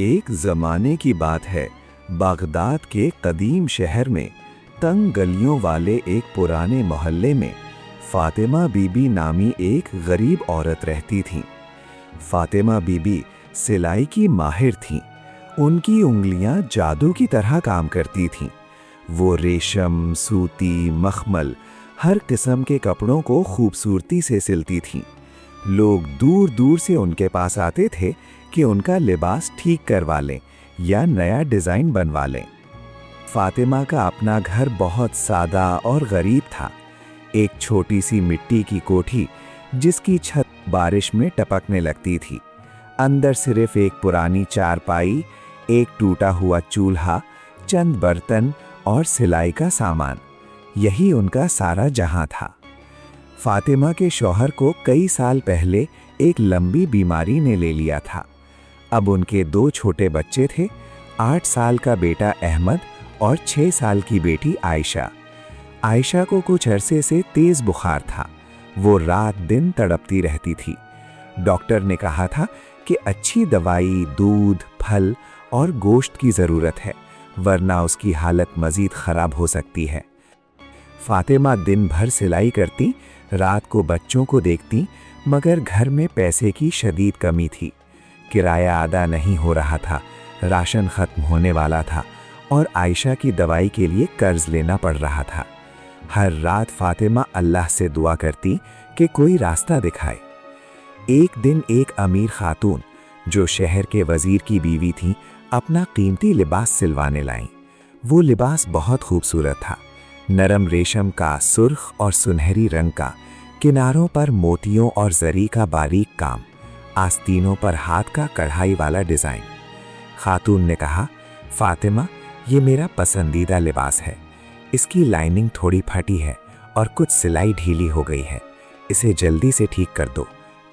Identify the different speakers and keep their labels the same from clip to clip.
Speaker 1: ایک زمانے کی بات ہے، بغداد کے قدیم شہر میں تنگ گلیوں والے ایک پرانے محلے میں فاطمہ بی بی نامی ایک غریب عورت رہتی تھیں۔ فاطمہ بی بی سلائی کی ماہر تھیں۔ ان کی انگلیاں جادو کی طرح کام کرتی تھیں۔ وہ ریشم، سوتی، مخمل، ہر قسم کے کپڑوں کو خوبصورتی سے سلتی تھیں۔ لوگ دور دور سے ان کے پاس آتے تھے کہ ان کا لباس ٹھیک کروا لیں یا نیا ڈیزائن بنوا لیں۔ فاطمہ کا اپنا گھر بہت سادہ اور غریب تھا۔ ایک چھوٹی سی مٹی کی کوٹھی جس کی چھت بارش میں ٹپکنے لگتی تھی۔ اندر صرف ایک پرانی چارپائی، ایک ٹوٹا ہوا چولہا، چند برتن اور سلائی کا سامان، یہی ان کا سارا جہاں تھا۔ فاطمہ کے شوہر کو کئی سال پہلے ایک لمبی بیماری نے لے لیا تھا۔ اب ان کے 2 چھوٹے بچے تھے، 8 سال کا بیٹا احمد اور 6 سال کی بیٹی عائشہ۔ عائشہ کو کچھ عرصے سے تیز بخار تھا۔ وہ رات دن تڑپتی رہتی تھی۔ ڈاکٹر نے کہا تھا کہ اچھی دوائی، دودھ، پھل اور گوشت کی ضرورت ہے، ورنہ اس کی حالت مزید خراب ہو سکتی ہے۔ فاطمہ دن بھر سلائی کرتی، رات کو بچوں کو دیکھتی، مگر گھر میں پیسے کی شدید کمی تھی۔ کرایہ ادا نہیں ہو رہا تھا، راشن ختم ہونے والا تھا اور عائشہ کی دوائی کے لیے قرض لینا پڑ رہا تھا۔ ہر رات فاطمہ اللہ سے دعا کرتی کہ کوئی راستہ دکھائے۔ ایک دن ایک امیر خاتون جو شہر کے وزیر کی بیوی تھی، اپنا قیمتی لباس سلوانے لائیں۔ وہ لباس بہت خوبصورت تھا، نرم ریشم کا، سرخ اور سنہری رنگ کا، کناروں پر موتیوں اور زری کا باریک کام، آستینوں پر ہاتھ کا کڑھائی والا ڈیزائن۔ خاتون نے کہا، فاطمہ، یہ میرا پسندیدہ لباس ہے۔ اس کی لائننگ تھوڑی پھٹی ہے اور کچھ سلائی ڈھیلی ہو گئی ہے۔ اسے جلدی سے ٹھیک کر دو،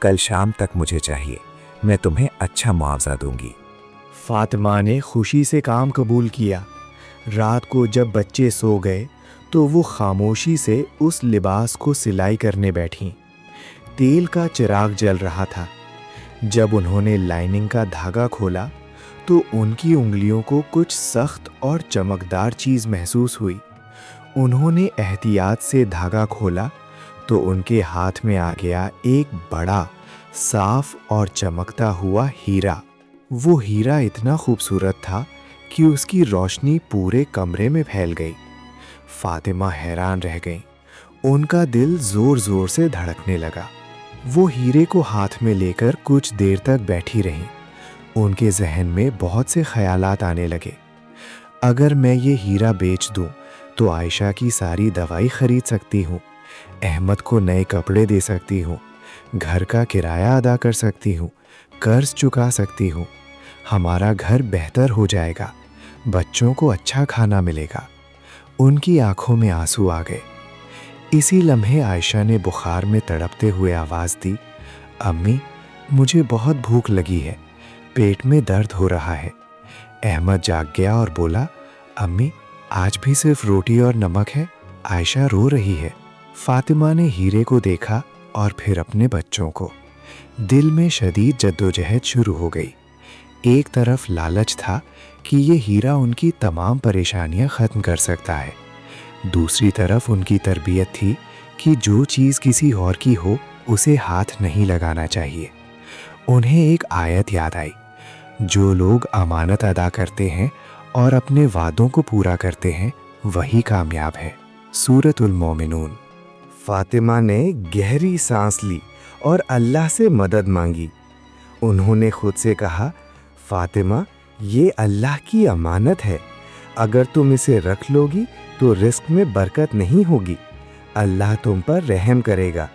Speaker 1: کل شام تک مجھے چاہیے، میں تمہیں اچھا معاوضہ دوں گی۔
Speaker 2: فاطمہ نے خوشی سے کام قبول کیا۔ رات کو جب بچے سو گئے تو وہ خاموشی سے اس لباس کو سلائی کرنے بیٹھیں۔ تیل کا چراغ جل رہا تھا۔ جب انہوں نے لائننگ کا دھاگا کھولا تو ان کی انگلیوں کو کچھ سخت اور چمکدار چیز محسوس ہوئی۔ انہوں نے احتیاط سے دھاگا کھولا تو ان کے ہاتھ میں آ گیا ایک بڑا، صاف اور چمکتا ہوا ہیرا۔ وہ ہیرا اتنا خوبصورت تھا کہ اس کی روشنی پورے کمرے میں پھیل گئی۔ فاطمہ حیران رہ گئیں۔ ان کا دل زور زور سے دھڑکنے لگا۔ وہ ہیرے کو ہاتھ میں لے کر کچھ دیر تک بیٹھی رہیں۔ ان کے ذہن میں بہت سے خیالات آنے لگے۔ اگر میں یہ ہیرا بیچ دوں تو عائشہ کی ساری دوائی خرید سکتی ہوں، احمد کو نئے کپڑے دے سکتی ہوں، گھر کا کرایہ ادا کر سکتی ہوں، قرض چکا سکتی ہوں، ہمارا گھر بہتر ہو جائے گا، بچوں کو اچھا کھانا ملے گا۔ ان کی آنکھوں میں آنسو آ گئے۔ اسی لمحے عائشہ نے بخار میں تڑپتے ہوئے آواز دی، امی، مجھے بہت بھوک لگی ہے، پیٹ میں درد ہو رہا ہے۔ احمد جاگ گیا اور بولا، امی، آج بھی صرف روٹی اور نمک ہے، عائشہ رو رہی ہے۔ فاطمہ نے ہیرے کو دیکھا اور پھر اپنے بچوں کو۔ دل میں شدید جدوجہد شروع ہو گئی۔ ایک طرف لالچ تھا کہ یہ ہیرا ان کی تمام پریشانیاں ختم کر سکتا ہے، دوسری طرف ان کی تربیت تھی کہ جو چیز کسی اور کی ہو اسے ہاتھ نہیں لگانا چاہیے۔ انہیں ایک آیت یاد آئی، جو لوگ امانت ادا کرتے ہیں اور اپنے وعدوں کو پورا کرتے ہیں وہی کامیاب ہے۔ سورۃ المومنون۔ فاطمہ نے گہری سانس لی اور اللہ سے مدد مانگی۔ انہوں نے خود سے کہا، فاطمہ، یہ اللہ کی امانت ہے، اگر تم اسے رکھ لو گی تو رزق میں برکت نہیں ہوگی، اللہ تم پر رحم کرے گا۔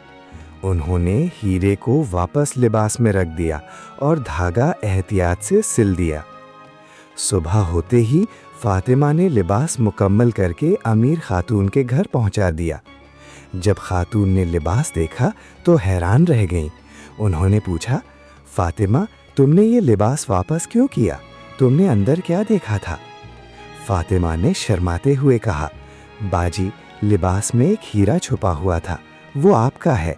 Speaker 2: انہوں نے ہیرے کو واپس لباس میں رکھ دیا اور دھاگا احتیاط سے سل دیا۔ صبح ہوتے ہی فاطمہ نے لباس مکمل کر کے امیر خاتون کے گھر پہنچا دیا۔ جب خاتون نے لباس دیکھا تو حیران رہ گئیں۔ انہوں نے پوچھا، فاطمہ، تم نے یہ لباس واپس کیوں کیا؟ تم نے اندر کیا دیکھا تھا؟ فاطمہ نے شرماتے ہوئے کہا، باجی، لباس میں ایک ہیرا چھپا ہوا تھا، وہ آپ کا ہے،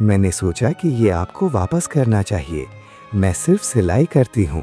Speaker 2: میں نے سوچا کہ یہ آپ کو واپس کرنا چاہیے، میں صرف سلائی کرتی ہوں،